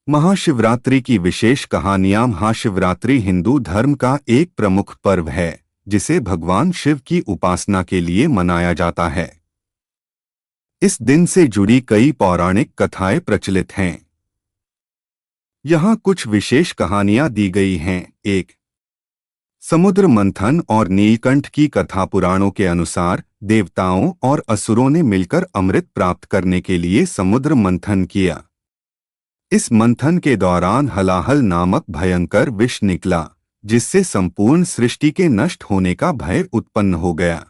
महाशिवरात्रि की विशेष कहानियां। महाशिवरात्रि हिंदू धर्म का एक प्रमुख पर्व है जिसे भगवान शिव की उपासना के लिए मनाया जाता है। इस दिन से जुड़ी कई पौराणिक कथाएं प्रचलित हैं। यहाँ कुछ विशेष कहानियां दी गई हैं। 1. समुद्र मंथन और नीलकंठ की कथा। पुराणों के अनुसार देवताओं और असुरों ने मिलकर अमृत प्राप्त करने के लिए समुद्र मंथन किया। इस मंथन के दौरान हलाहल नामक भयंकर विष निकला, जिससे संपूर्ण सृष्टि के नष्ट होने का भय उत्पन्न हो गया।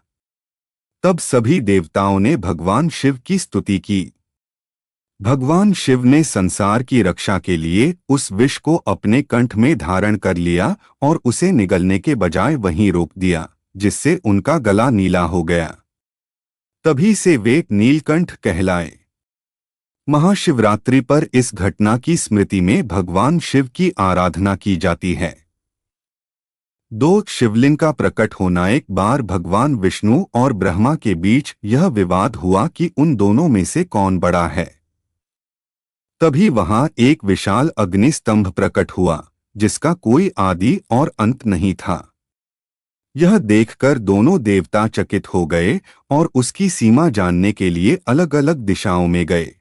तब सभी देवताओं ने भगवान शिव की स्तुति की। भगवान शिव ने संसार की रक्षा के लिए उस विष को अपने कंठ में धारण कर लिया और उसे निगलने के बजाय वहीं रोक दिया, जिससे उनका गला नीला हो गया। तभी से वे नीलकंठ कहलाए। महाशिवरात्रि पर इस घटना की स्मृति में भगवान शिव की आराधना की जाती है। 2. शिवलिंग का प्रकट होना। एक बार भगवान विष्णु और ब्रह्मा के बीच यह विवाद हुआ कि उन दोनों में से कौन बड़ा है। तभी वहां एक विशाल अग्नि स्तंभ प्रकट हुआ, जिसका कोई आदि और अंत नहीं था। यह देखकर दोनों देवता चकित हो गए और उसकी सीमा जानने के लिए अलग अलग दिशाओं में गए।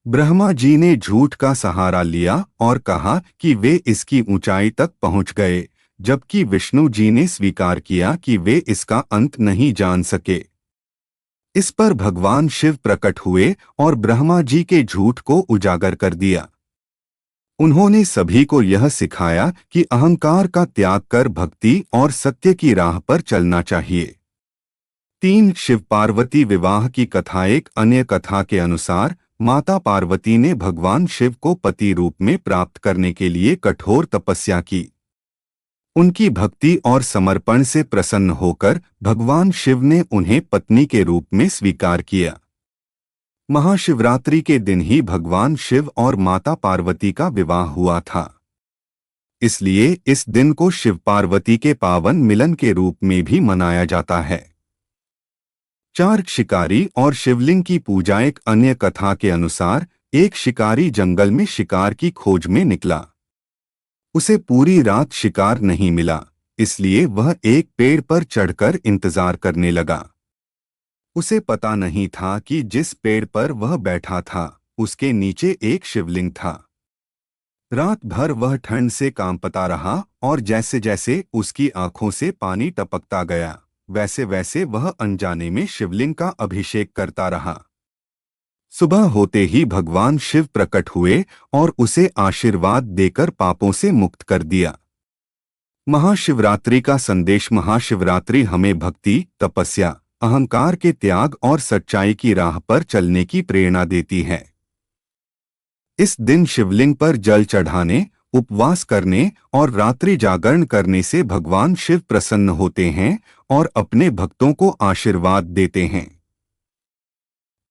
ब्रह्मा जी ने झूठ का सहारा लिया और कहा कि वे इसकी ऊंचाई तक पहुंच गए, जबकि विष्णु जी ने स्वीकार किया कि वे इसका अंत नहीं जान सके। इस पर भगवान शिव प्रकट हुए और ब्रह्मा जी के झूठ को उजागर कर दिया। उन्होंने सभी को यह सिखाया कि अहंकार का त्याग कर भक्ति और सत्य की राह पर चलना चाहिए। 3. शिव पार्वती विवाह की कथा। एक अन्य कथा के अनुसार माता पार्वती ने भगवान शिव को पति रूप में प्राप्त करने के लिए कठोर तपस्या की। उनकी भक्ति और समर्पण से प्रसन्न होकर भगवान शिव ने उन्हें पत्नी के रूप में स्वीकार किया। महाशिवरात्रि के दिन ही भगवान शिव और माता पार्वती का विवाह हुआ था। इसलिए इस दिन को शिव पार्वती के पावन मिलन के रूप में भी मनाया जाता है। 4. शिकारी और शिवलिंग की पूजा। एक अन्य कथा के अनुसार एक शिकारी जंगल में शिकार की खोज में निकला। उसे पूरी रात शिकार नहीं मिला, इसलिए वह एक पेड़ पर चढ़कर इंतजार करने लगा। उसे पता नहीं था कि जिस पेड़ पर वह बैठा था उसके नीचे एक शिवलिंग था। रात भर वह ठंड से कांपता रहा और जैसे जैसे उसकी आंखों से पानी टपकता गया, वैसे वैसे वह अनजाने में शिवलिंग का अभिषेक करता रहा। सुबह होते ही भगवान शिव प्रकट हुए और उसे आशीर्वाद देकर पापों से मुक्त कर दिया। महाशिवरात्रि का संदेश। महाशिवरात्रि हमें भक्ति, तपस्या, अहंकार के त्याग और सच्चाई की राह पर चलने की प्रेरणा देती है। इस दिन शिवलिंग पर जल चढ़ाने, उपवास करने और रात्रि जागरण करने से भगवान शिव प्रसन्न होते हैं और अपने भक्तों को आशीर्वाद देते हैं।